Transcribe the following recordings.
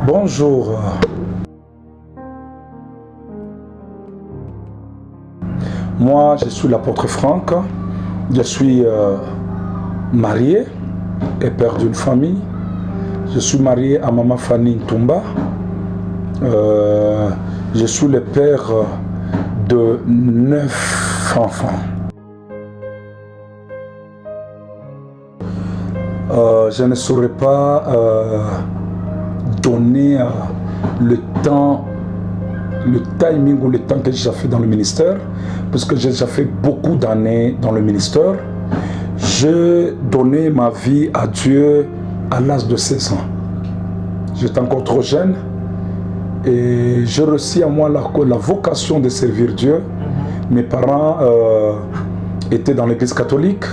Bonjour. Moi, je suis l'apôtre Franck. Je suis marié et père d'une famille. Je suis marié à Maman Fanny Ntumba. Je suis le père de 9 enfants. Je ne saurais pas donner le temps, le timing ou le temps que j'ai fait dans le ministère, parce que j'ai déjà fait beaucoup d'années dans le ministère. J'ai donné ma vie à Dieu à l'âge de 16 ans. J'étais encore trop jeune et j'ai reçu à moi la vocation de servir Dieu. Mes parents étaient dans l'église catholique,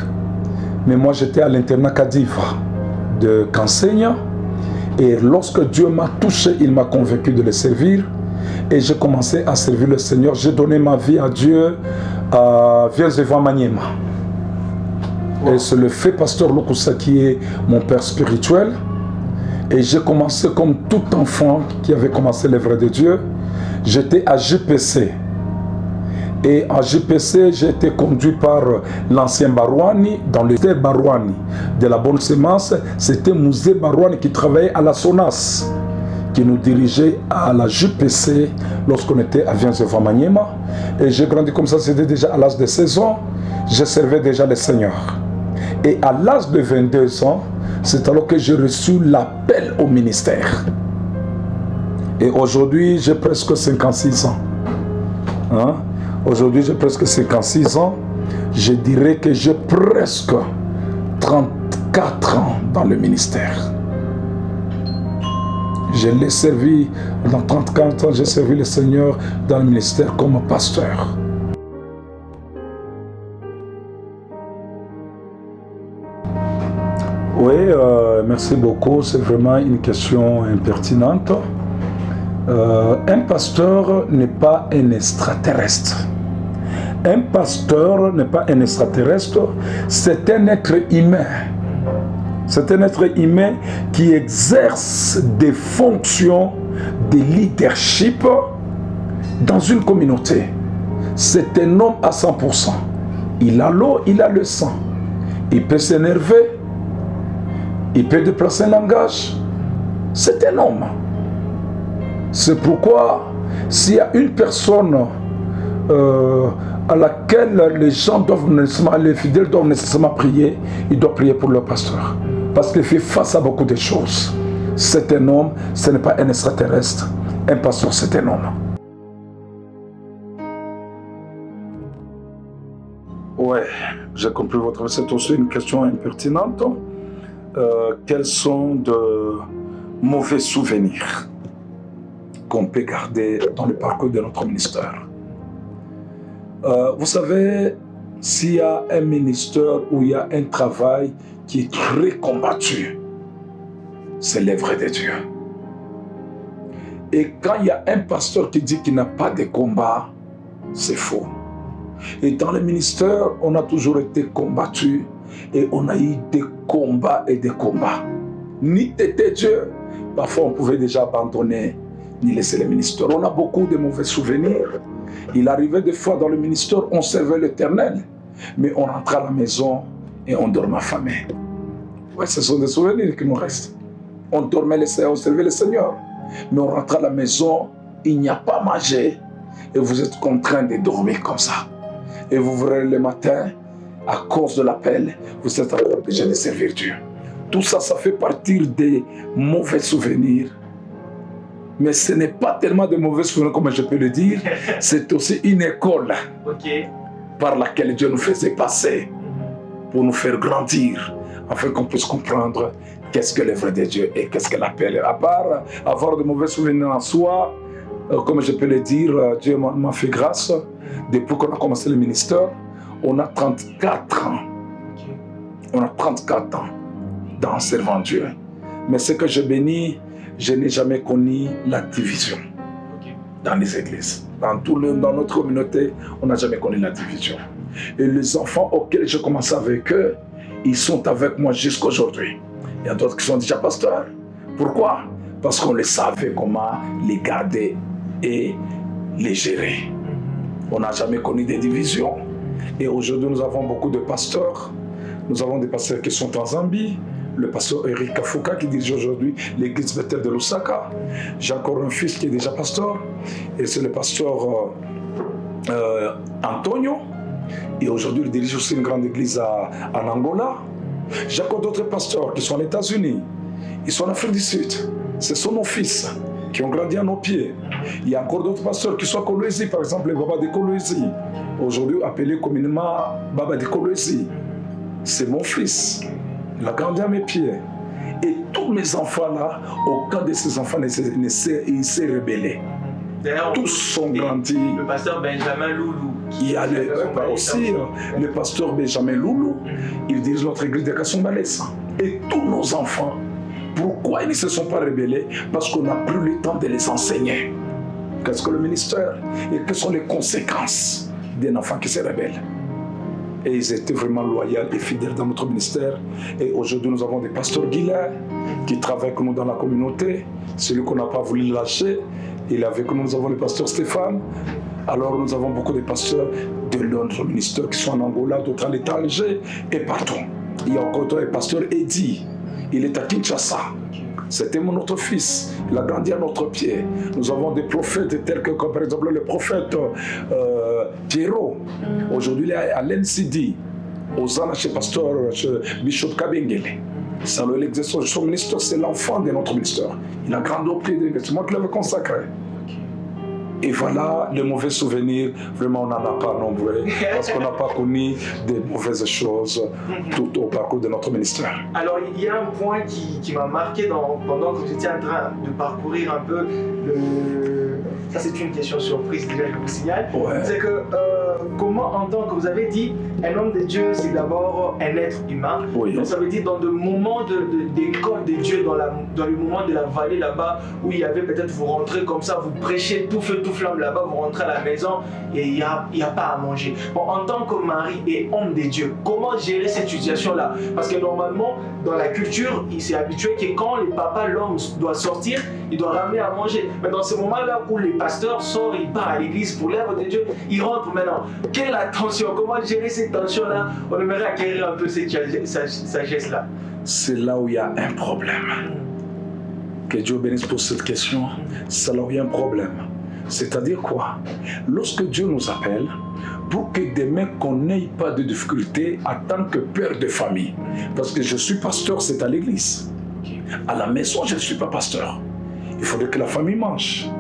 mais moi j'étais à l'internat Kadiva de Kansenya. Et lorsque Dieu m'a touché, il m'a convaincu de le servir. Et j'ai commencé à servir le Seigneur. J'ai donné ma vie à Dieu à Vierzeva Maniema. Et c'est le fait pasteur Lokusa qui est mon père spirituel. Et j'ai commencé comme tout enfant qui avait commencé l'œuvre de Dieu. J'étais à GPC. Et à GPC, j'ai été conduit par l'ancien Barouani, dans le thé Barouani de la bonne sémence. C'était Mouzé Barouani qui travaillait à la SONAS, qui nous dirigeait à la GPC lorsqu'on était à Vierzeva Maniema. Et j'ai grandi comme ça, c'était déjà à l'âge de 16 ans, je servais déjà le Seigneur. Et à l'âge de 22 ans, c'est alors que j'ai reçu l'appel au ministère. Et aujourd'hui, j'ai presque 56 ans. Hein? Aujourd'hui, j'ai presque 56 ans. Je dirais que j'ai presque 34 ans dans le ministère. Je l'ai servi, dans 34 ans, j'ai servi le Seigneur dans le ministère comme pasteur. Oui, merci beaucoup. C'est vraiment une question impertinente. Un pasteur n'est pas un extraterrestre. Un pasteur n'est pas un extraterrestre, c'est un être humain. C'est un être humain qui exerce des fonctions de leadership dans une communauté. C'est un homme à 100%. Il a l'eau, il a le sang. Il peut s'énerver, il peut déplacer un langage. C'est un homme. C'est pourquoi, s'il y a une personne à laquelle les gens doivent nécessairement, les fidèles doivent nécessairement prier, ils doivent prier pour leur pasteur. Parce qu'il fait face à beaucoup de choses. C'est un homme, ce n'est pas un extraterrestre. Un pasteur, c'est un homme. Ouais, j'ai compris votre... C'est aussi une question impertinente. Quels sont de mauvais souvenirs qu'on peut garder dans le parcours de notre ministère? Vous savez, s'il y a un ministère où il y a un travail qui est très combattu, c'est l'œuvre de Dieu. Et quand il y a un pasteur qui dit qu'il n'a pas de combat, c'est faux. Et dans le ministère, on a toujours été combattu et on a eu des combats et des combats. Ni t'étais Dieu, parfois on pouvait déjà abandonner, ni laisser le ministère. On a beaucoup de mauvais souvenirs. Il arrivait des fois dans le ministère, on servait l'Éternel, mais on rentrait à la maison et on dormait affamé. Ouais, ce sont des souvenirs qui nous restent. On dormait, on servait le Seigneur, mais on rentrait à la maison, il n'y a pas mangé, et vous êtes contraint de dormir comme ça. Et vous verrez le matin, à cause de l'appel, vous êtes encore obligé de servir Dieu. Tout ça, ça fait partie des mauvais souvenirs. Mais ce n'est pas tellement de mauvais souvenirs comme je peux le dire, c'est aussi une école par laquelle Dieu nous faisait passer pour nous faire grandir, afin qu'on puisse comprendre qu'est-ce que l'œuvre de Dieu et qu'est-ce que l'appel. À part avoir de mauvais souvenirs en soi, comme je peux le dire, Dieu m'a fait grâce. Depuis qu'on a commencé le ministère, on a 34 ans. On a 34 ans dans servant Dieu. Mais ce que je bénis, je n'ai jamais connu la division dans les églises. Dans notre communauté, on n'a jamais connu la division. Et les enfants auxquels j'ai commencé avec eux, ils sont avec moi jusqu'à aujourd'hui. Il y a d'autres qui sont déjà pasteurs. Pourquoi? parce qu'on le savait comment les garder et les gérer. On n'a jamais connu des divisions. Et aujourd'hui, nous avons beaucoup de pasteurs. Nous avons des pasteurs qui sont en Zambie. Le pasteur Eric Kafuka qui dirige aujourd'hui l'église Bethel de Lusaka. J'ai encore un fils qui est déjà pasteur. Et c'est le pasteur Antonio. Et aujourd'hui, il dirige aussi une grande église en Angola. J'ai encore d'autres pasteurs qui sont aux États-Unis. Ils sont en Afrique du Sud. Ce sont nos fils qui ont grandi à nos pieds. Il y a encore d'autres pasteurs qui sont à Kolwezi, par exemple le Baba de Kolwezi. Aujourd'hui appelé communément Baba de Kolwezi. C'est mon fils. Il a grandi à mes pieds. Et tous mes enfants-là, aucun de ces enfants ne s'est rebellé. Tous sont grandis. Le pasteur Benjamin Loulou. Il y a aussi le pasteur Benjamin Loulou. Il dirige notre église de Kasumbalès. Et tous nos enfants, pourquoi ils ne se sont pas rebellés? Parce qu'on n'a plus le temps de les enseigner. Qu'est-ce que le ministère et quelles sont les conséquences d'un enfant qui se rebelle? Et ils étaient vraiment loyaux et fidèles dans notre ministère. Et aujourd'hui, nous avons des pasteurs guilains qui travaillent avec nous dans la communauté. Celui qu'on n'a pas voulu lâcher, il est avec nous. Nous avons le pasteur Stéphane. Alors, nous avons beaucoup de pasteurs de notre ministère qui sont en Angola, d'autres à l'étranger et partout. Il y a encore le pasteur Eddy. Il est à Kinshasa. C'était notre fils. Il a grandi à notre pied. Nous avons des prophètes tels que, comme par exemple, le prophète Pierrot. Aujourd'hui, il est à l'NCD. Osana chez pasteur Bishop Kabengele. C'est l'exercice de son ministère, c'est l'enfant de notre ministère. Il a grandi au pied de lui. C'est moi qui l'avais consacré. Et voilà, les mauvais souvenirs, vraiment on n'en a pas nombreux, parce qu'on n'a pas connu des mauvaises choses tout au parcours de notre ministère. Alors il y a un point qui m'a marqué pendant que vous étiez en train de parcourir un peu ça c'est une question surprise déjà, je vous signale. Ouais. C'est que comment en tant que vous avez dit, un homme de Dieu c'est d'abord un être humain. Oui. Donc ça veut dire dans le moment d'école de Dieu, dans le moment de la vallée là-bas, où il y avait peut-être vous rentrez comme ça, vous prêchez tout feu, tout flamme là-bas, vous rentrez à la maison et il n'y a pas à manger. Bon, en tant que mari et homme de Dieu, comment gérer cette situation-là? Parce que normalement, dans la culture, il s'est habitué que quand le papa, l'homme doit sortir, il doit ramener à manger. Mais dans ce moment-là où les pasteurs sortent, ils partent à l'église pour l'œuvre de Dieu, ils rentrent maintenant. Quelle est la tension? Comment gérer cette tension-là? On aimerait acquérir un peu cette sagesse-là. C'est là où il y a un problème. Que Dieu bénisse pour cette question. C'est là où il y a un problème. C'est-à-dire quoi? Lorsque Dieu nous appelle, pour que demain qu'on n'ait pas de difficultés en tant que père de famille, parce que je suis pasteur, c'est à l'église. À la maison, je ne suis pas pasteur. Il faudrait que la famille mange.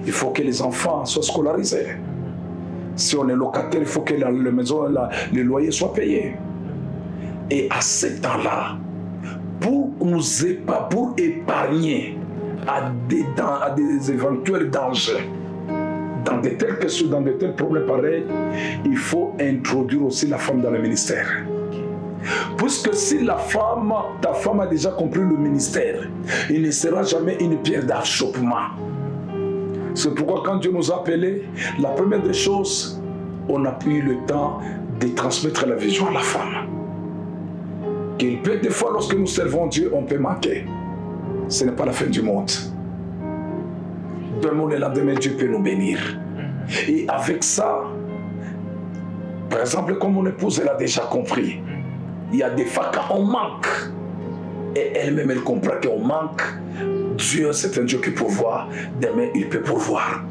Il faut que les enfants soient scolarisés. Si on est locataire, il faut que la maison, les loyers soient payés. Et à ce temps-là, pour épargner à des éventuels dangers, dans de telles questions, dans de tels problèmes pareils, il faut introduire aussi la femme dans le ministère. Puisque si ta femme a déjà compris le ministère, il ne sera jamais une pierre d'achoppement. C'est pourquoi quand Dieu nous a appelés, la première des choses, on a pris le temps de transmettre la vision à la femme. Qu'il peut des fois, lorsque nous servons Dieu, on peut manquer. Ce n'est pas la fin du monde. Demain le lendemain, Dieu peut nous bénir. Et avec ça, par exemple, comme mon épouse, elle a déjà compris, il y a des fois quand on manque, et elle-même, elle comprend qu'on manque, Dieu, c'est un Dieu qui pourvoit, demain, il peut pourvoir.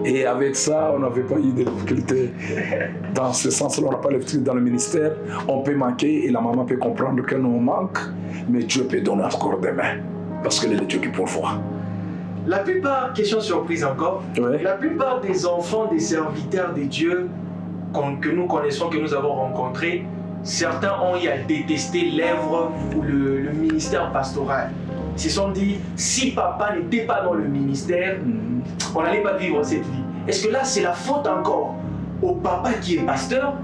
Et avec ça, on n'avait pas eu de difficultés. Dans ce sens-là, on n'a pas de difficultés dans le ministère. On peut manquer et la maman peut comprendre que nous manque, mais Dieu peut donner encore demain, parce qu'il est le Dieu qui pourvoit. La plupart, question surprise encore, ouais. La plupart des enfants, des serviteurs de Dieu que nous connaissons, que nous avons rencontrés, certains ont eu à détester l'œuvre ou le ministère pastoral. Ils se sont dit, si papa n'était pas dans le ministère, on n'allait pas vivre cette vie. Est-ce que là, c'est la faute encore au papa qui est pasteur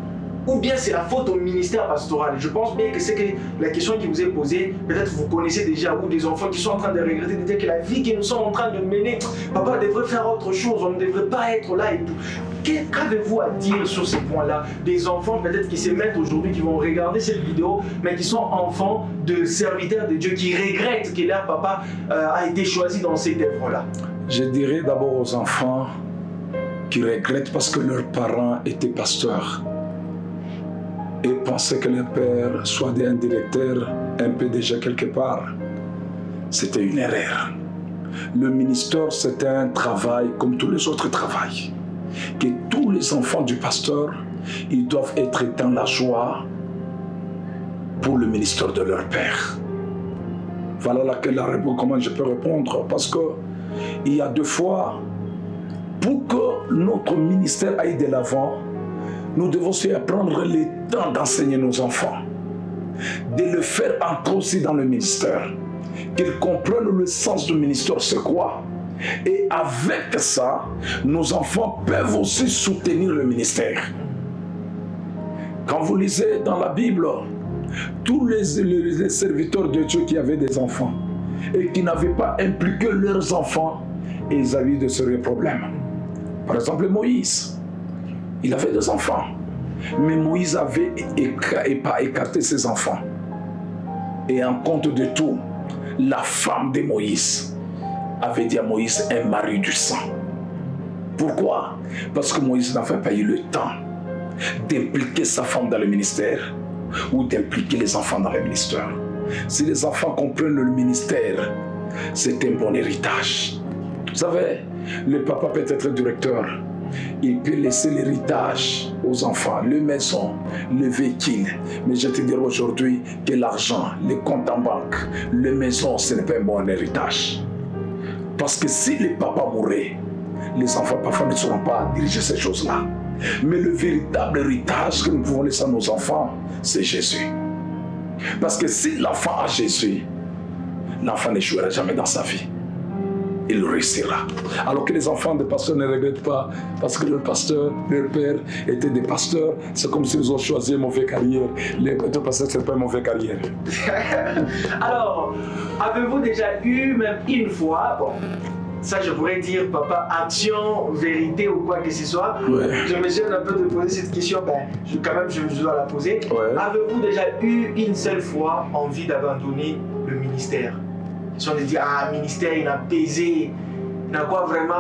ou bien c'est la faute au ministère pastoral? Je pense bien que c'est que la question qui vous est posée, peut-être vous connaissez déjà, ou des enfants qui sont en train de regretter, de dire que la vie que nous sommes en train de mener, papa devrait faire autre chose, on ne devrait pas être là et tout. Qu'avez-vous à dire sur ces points-là? Des enfants peut-être qui se mettent aujourd'hui, qui vont regarder cette vidéo, mais qui sont enfants de serviteurs de Dieu, qui regrettent que leur papa a été choisi dans cette œuvre-là. Je dirais d'abord aux enfants qui regrettent parce que leurs parents étaient pasteurs et pensaient que leur père soit un directeur, un PDG quelque part. C'était une erreur. Le ministère, c'est un travail comme tous les autres travails. Que tous les enfants du pasteur, ils doivent être dans la joie pour le ministère de leur père. Voilà la réponse, comment je peux répondre. Parce que il y a deux fois, pour que notre ministère aille de l'avant, nous devons aussi prendre le temps d'enseigner nos enfants, de le faire entrer aussi dans le ministère, qu'ils comprennent le sens du ministère, c'est quoi. Et avec ça, nos enfants peuvent aussi soutenir le ministère. Quand vous lisez dans la Bible, tous les serviteurs de Dieu qui avaient des enfants et qui n'avaient pas impliqué leurs enfants, ils avaient de sérieux problèmes. Par exemple, Moïse, il avait des enfants, mais Moïse avait pas écarté ses enfants. Et en compte de tout, la femme de Moïse avait dit à Moïse un mari du sang. Pourquoi? Parce que Moïse n'avait pas eu le temps d'impliquer sa femme dans le ministère ou d'impliquer les enfants dans le ministère. Si les enfants comprennent le ministère, c'est un bon héritage. Vous savez, le papa peut être directeur. Il peut laisser l'héritage aux enfants, les maisons, le véhicule. Mais je te dirais aujourd'hui que l'argent, les comptes en banque, les maisons, ce n'est pas un bon héritage. Parce que si les papas mouraient, les enfants parfois ne sauront pas diriger ces choses-là. Mais le véritable héritage que nous pouvons laisser à nos enfants, c'est Jésus. Parce que si l'enfant a Jésus, l'enfant n'échouera jamais dans sa vie. Il réussira. Alors que les enfants des pasteurs ne regrettent pas, parce que leur pasteur, leur père étaient des pasteurs, c'est comme s'ils ont choisi une mauvaise carrière. Les pasteurs, ce n'est pas une mauvaise carrière. Alors, avez-vous déjà eu même une fois, bon, ça je pourrais dire, papa, action, vérité ou quoi que ce soit. Ouais. Je me gêne un peu de poser cette question, je dois la poser. Ouais. Avez-vous déjà eu une seule fois envie d'abandonner le ministère? Si on dit, ministère, il a pesé, il a quoi vraiment,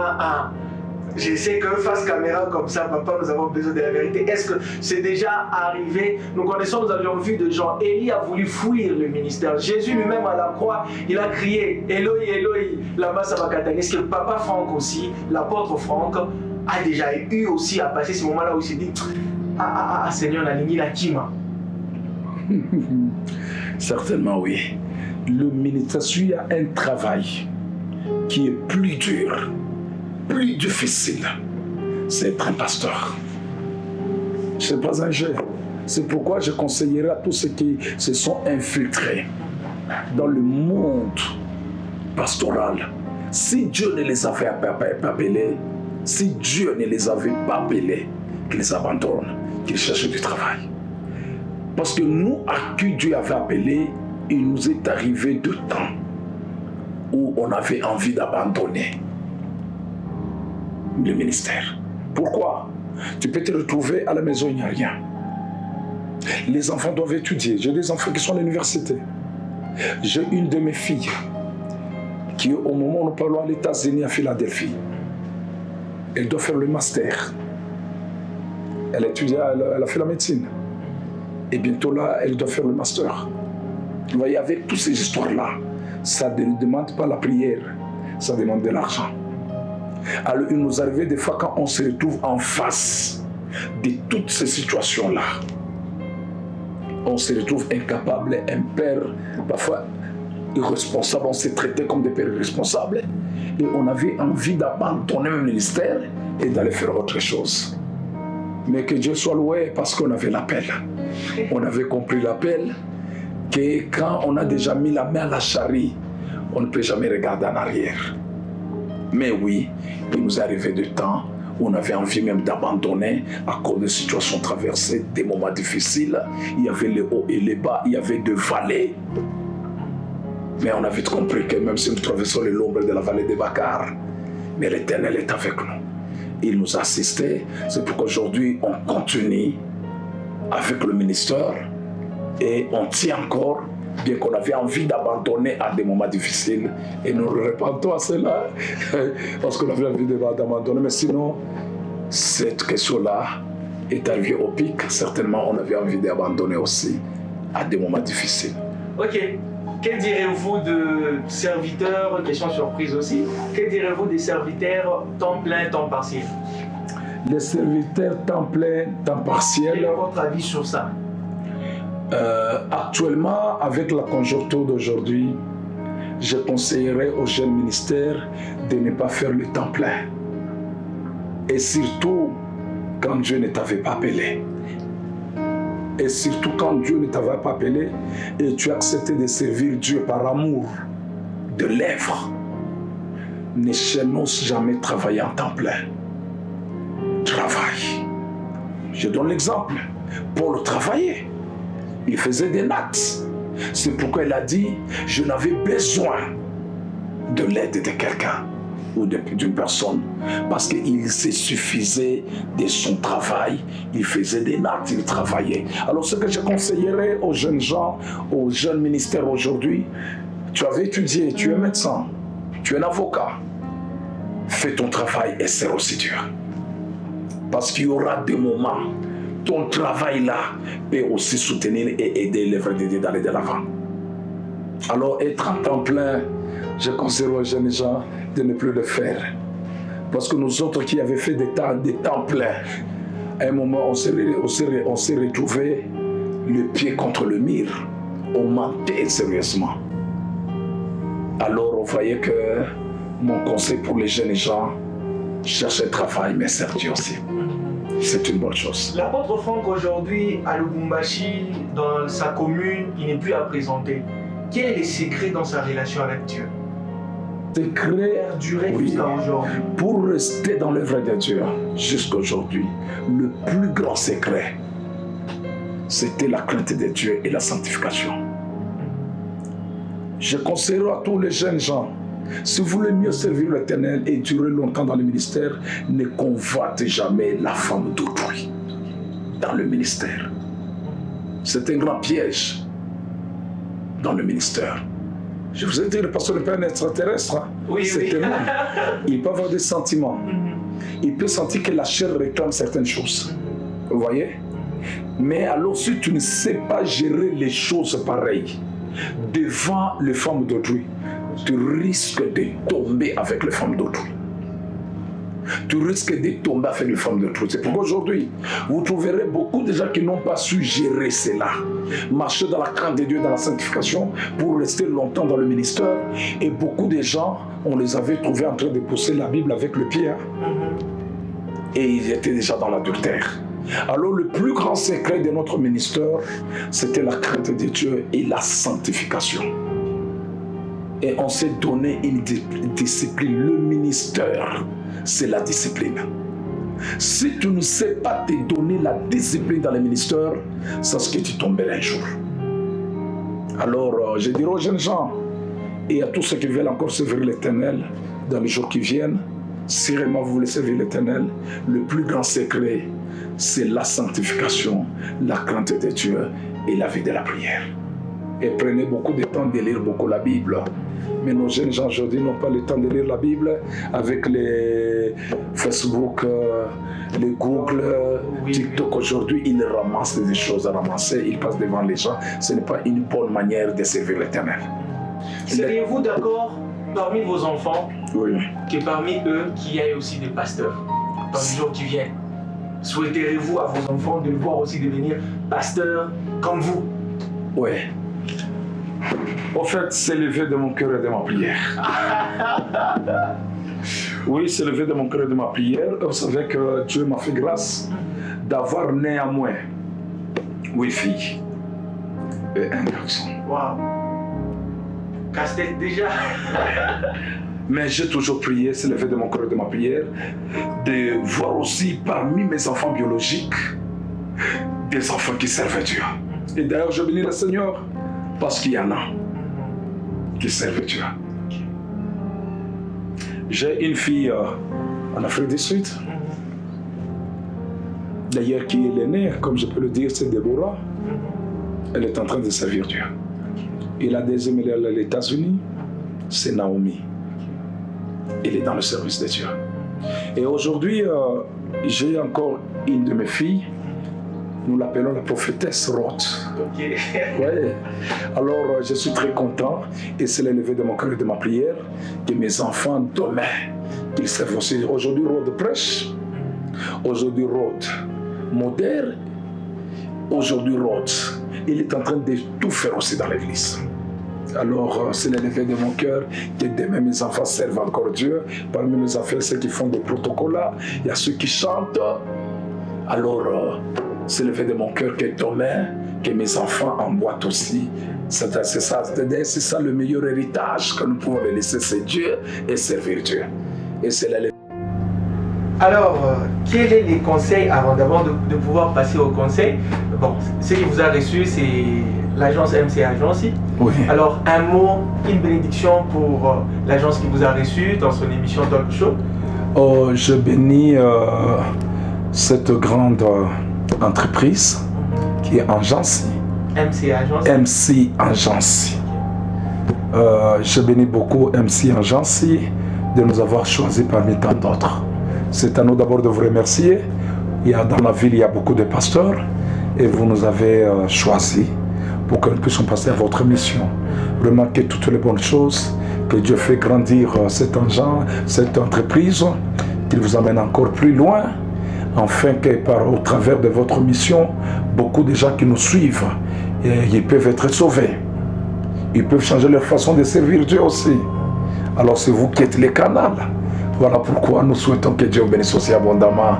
je sais que face caméra comme ça, papa, nous avons besoin de la vérité. Est-ce que c'est déjà arrivé? Nous connaissons, nous avions vu de gens. Élie a voulu fuir le ministère. Jésus lui-même à la croix, il a crié, Eloi, Eloi, lama sabachthani. Est-ce que papa Franck aussi, l'apôtre Franck, a déjà eu aussi à passer ce moment-là où il s'est dit, Seigneur, on a ligné la kima? Certainement oui. Le ministère, il y a un travail qui est plus dur, plus difficile, c'est être un pasteur. Ce n'est pas un jeu. C'est pourquoi je conseillerais à tous ceux qui se sont infiltrés dans le monde pastoral. Si Dieu ne les avait pas appelés, si Dieu ne les avait pas appelés, qu'ils abandonnent, qu'ils cherchent du travail. Parce que nous, à qui Dieu avait appelé, il nous est arrivé de temps où on avait envie d'abandonner le ministère. Pourquoi? Tu peux te retrouver à la maison, il n'y a rien. Les enfants doivent étudier. J'ai des enfants qui sont à l'université. J'ai une de mes filles qui, au moment où nous parlons à États-Unis, à Philadelphie, elle doit faire le master. Elle étudie, elle a fait la médecine. Et bientôt là, elle doit faire le master. Vous voyez, avec toutes ces histoires-là, ça ne demande pas la prière, ça demande de l'argent. Alors, il nous arrive des fois quand on se retrouve en face de toutes ces situations-là. On se retrouve incapable, un père, parfois irresponsable, on s'est traité comme des pères irresponsables. Et on avait envie d'abandonner le ministère et d'aller faire autre chose. Mais que Dieu soit loué parce qu'on avait l'appel. On avait compris l'appel. Que quand on a déjà mis la main à la charrie, on ne peut jamais regarder en arrière. Mais oui, il nous est arrivé de temps On avait envie même d'abandonner à cause de situations traversées, des moments difficiles. Il y avait les hauts et les bas, il y avait des vallées. Mais on a vite compris que même si nous traversons l'ombre de la vallée de Bacar, mais l'Éternel est avec nous. Il nous a assistés. C'est pourquoi aujourd'hui, on continue avec le ministère et on tient encore, bien qu'on avait envie d'abandonner à des moments difficiles. Et nous répondons à cela parce qu'on avait envie d'abandonner. Mais sinon, cette question-là est arrivée au pic. Certainement, on avait envie d'abandonner aussi à des moments difficiles. Ok. Que direz-vous de serviteurs, question surprise aussi, que direz-vous des serviteurs temps plein, temps partiel? Les serviteurs temps plein, temps partiel. Quel est votre avis sur ça? Actuellement, avec la conjoncture d'aujourd'hui, je conseillerais aux jeunes ministères de ne pas faire le temps plein. Et surtout, quand Dieu ne t'avait pas appelé. Et surtout quand Dieu ne t'avait pas appelé et tu as accepté de servir Dieu par amour de lèvres, n'ose jamais travailler en temps plein. Travaille. Je donne l'exemple. Paul travaillait. Il faisait des nattes. C'est pourquoi il a dit, je n'avais besoin de l'aide de quelqu'un ou d'une personne, parce qu'il se suffisait de son travail, il faisait des nattes, il travaillait. Alors ce que je conseillerais aux jeunes gens, aux jeunes ministères aujourd'hui, tu avais étudié, tu es médecin, tu es un avocat, fais ton travail et sers aussi Dieu. Parce qu'il y aura des moments, ton travail là peut aussi soutenir et aider l'œuvre de Dieu d'aller de l'avant. Alors être en temps plein, je conseille aux jeunes gens de ne plus le faire. Parce que nous autres qui avaient fait des temps pleins, à un moment on s'est retrouvé le pied contre le mur. On mentait sérieusement. Alors on voyait que mon conseil pour les jeunes gens, chercher le travail mais servir aussi. C'est une bonne chose. L'apôtre Franck aujourd'hui à Lubumbashi, dans sa commune, il n'est plus à présenter. Quel est le secret dans sa relation avec Dieu? Secret, perdurer oui, jusqu'à aujourd'hui. Pour rester dans l'œuvre de Dieu jusqu'à aujourd'hui, le plus grand secret, c'était la crainte de Dieu et la sanctification. Je conseillerais à tous les jeunes gens, si vous voulez mieux servir l'Éternel et durer longtemps dans le ministère, ne convoitez jamais la femme d'autrui dans le ministère. C'est un grand piège dans le ministère. Je vous ai dit, le pasteur n'est pas un extraterrestre. Hein? Oui, c'est oui. Il peut avoir des sentiments. Il peut sentir que la chair réclame certaines choses. Vous voyez? Mais alors, si tu ne sais pas gérer les choses pareilles devant les femmes d'autrui, tu risques de tomber avec les femmes d'autrui. Tu risques de tomber avec les femmes d'autrui. C'est pourquoi aujourd'hui, vous trouverez beaucoup de gens qui n'ont pas su gérer cela. Marcher dans la crainte de Dieu, dans la sanctification, pour rester longtemps dans le ministère. Et beaucoup de gens, on les avait trouvés en train de pousser la Bible avec le pied. Et ils étaient déjà dans l'adultère. Alors le plus grand secret de notre ministère, c'était la crainte de Dieu et la sanctification. Et on s'est donné une discipline. Le ministère, c'est la discipline. Si tu ne sais pas te donner la discipline dans le ministère, c'est ce que tu tomberas un jour. Alors, je dirais aux jeunes gens et à tous ceux qui veulent encore servir l'Éternel dans les jours qui viennent, si vraiment vous voulez servir l'Éternel, le plus grand secret, c'est la sanctification, la crainte de Dieu et la vie de la prière. Et prenez beaucoup de temps de lire beaucoup la Bible. Mais nos jeunes gens aujourd'hui n'ont pas le temps de lire la Bible avec les Facebook, les Google, TikTok. Aujourd'hui, ils ramassent des choses à ramasser, ils passent devant les gens. Ce n'est pas une bonne manière de servir l'Éternel. Seriez-vous d'accord parmi vos enfants, oui, que parmi eux, qu'il y ait aussi des pasteurs dans les jours qui viennent? Souhaiterez-vous à vos enfants de le voir aussi devenir pasteurs comme vous? Oui. En fait, c'est levé de mon cœur et de ma prière. Oui, c'est levé de mon cœur et de ma prière. Vous savez que Dieu m'a fait grâce d'avoir néanmoins 8 filles et un garçon. Waouh! Casse-tête déjà. Mais j'ai toujours prié, c'est l'effet de mon cœur et de ma prière, de voir aussi parmi mes enfants biologiques des enfants qui servent Dieu. Et d'ailleurs, je bénis le Seigneur parce qu'il y en a qui servent Dieu. J'ai une fille en Afrique du Sud, d'ailleurs qui est l'aînée, comme je peux le dire, c'est Déborah. Elle est en train de servir Dieu. Et la deuxième, elle est aux États-Unis, c'est Naomi. Elle est dans le service de Dieu. Et aujourd'hui, j'ai encore une de mes filles. Nous l'appelons la prophétesse Roth. Okay. Ouais. Alors, je suis très content et c'est l'élevé de mon cœur et de ma prière que mes enfants demain, qu'ils servent aussi. Aujourd'hui, Roth prêche. Aujourd'hui, Roth modère. Aujourd'hui, Roth, il est en train de tout faire aussi dans l'église. Alors, c'est l'élevé de mon cœur que demain mes enfants servent encore Dieu. Parmi mes enfants, ceux qui font des protocoles, il y a ceux qui chantent. Alors, c'est l'élevé de mon cœur que demain, que mes enfants emboîtent aussi. C'est ça le meilleur héritage que nous pouvons les laisser, c'est Dieu et servir Dieu. Et c'est l'élevé. Alors, quels sont les conseils avant de pouvoir passer au conseil? Bon, ce qui vous a reçu, c'est l'agence MC Agency. Oui. Alors, un mot, une bénédiction pour l'agence qui vous a reçu dans son émission Talk Show. Oh, je bénis cette grande entreprise qui est Agency. MC Agency. MC Agency. Je bénis beaucoup MC Agency de nous avoir choisis parmi tant d'autres. C'est à nous d'abord de vous remercier. Dans la ville, il y a beaucoup de pasteurs et vous nous avez choisis pour que nous puissions passer à votre mission. Vraiment que toutes les bonnes choses, que Dieu fait grandir cette entreprise, qu'il vous amène encore plus loin, afin que au travers de votre mission, beaucoup de gens qui nous suivent, ils peuvent être sauvés. Ils peuvent changer leur façon de servir Dieu aussi. Alors c'est vous qui êtes les canaux. Voilà pourquoi nous souhaitons que Dieu bénisse aussi abondamment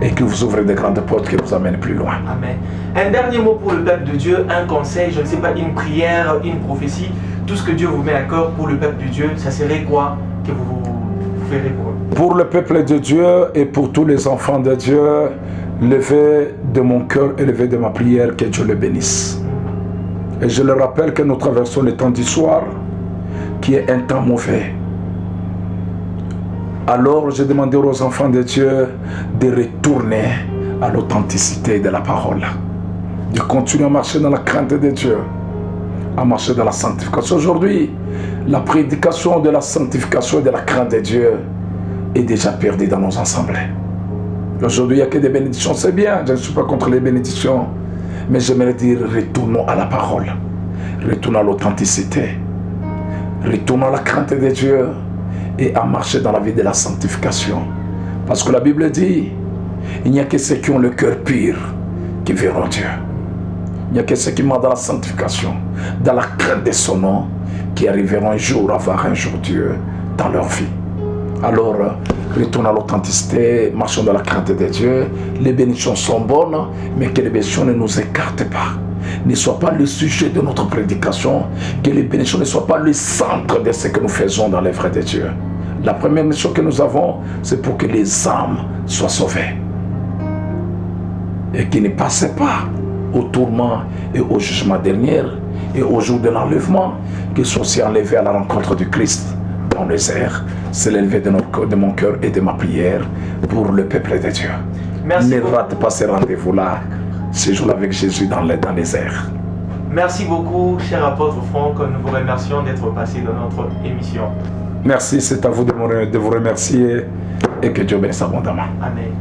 et que vous ouvrez de grandes portes qui nous amènent plus loin. Amen. Un dernier mot pour le peuple de Dieu, un conseil, je ne sais pas, une prière, une prophétie, tout ce que Dieu vous met à cœur pour le peuple de Dieu, ça serait quoi que vous ferez pour eux? Pour le peuple de Dieu et pour tous les enfants de Dieu, levez de mon cœur et levez de ma prière, que Dieu le bénisse. Et je le rappelle que nous traversons le temps du soir, qui est un temps mauvais. Alors j'ai demandé aux enfants de Dieu de retourner à l'authenticité de la parole, de continuer à marcher dans la crainte de Dieu, à marcher dans la sanctification. Aujourd'hui, la prédication de la sanctification et de la crainte de Dieu est déjà perdue dans nos assemblées. Aujourd'hui, il n'y a que des bénédictions, c'est bien, je ne suis pas contre les bénédictions, mais j'aimerais dire retournons à la parole, retournons à l'authenticité, retournons à la crainte de Dieu, et à marcher dans la vie de la sanctification. Parce que la Bible dit, il n'y a que ceux qui ont le cœur pur qui verront Dieu. Il n'y a que ceux qui marchent dans la sanctification, dans la crainte de son nom, qui arriveront un jour à voir un jour Dieu dans leur vie. Alors, retournons à l'authenticité, marchons dans la crainte de Dieu. Les bénédictions sont bonnes, mais que les bénédictions ne nous écartent pas. Ne soient pas le sujet de notre prédication, que les bénédictions ne soient pas le centre de ce que nous faisons dans l'œuvre de Dieu. La première mission que nous avons, c'est pour que les âmes soient sauvées et qui ne passent pas au tourment et au jugement dernier et au jour de l'enlèvement, qu'ils soient aussi enlevés à la rencontre du Christ dans les airs. C'est l'élevé de mon cœur et de ma prière pour le peuple de Dieu. Merci ne beaucoup. rate pas ce rendez-vous-là, ce jour avec Jésus dans les airs. Merci beaucoup, cher apôtre Franck. Nous vous remercions d'être passé dans notre émission. Merci, c'est à vous de vous remercier et que Dieu bénisse abondamment. Amen.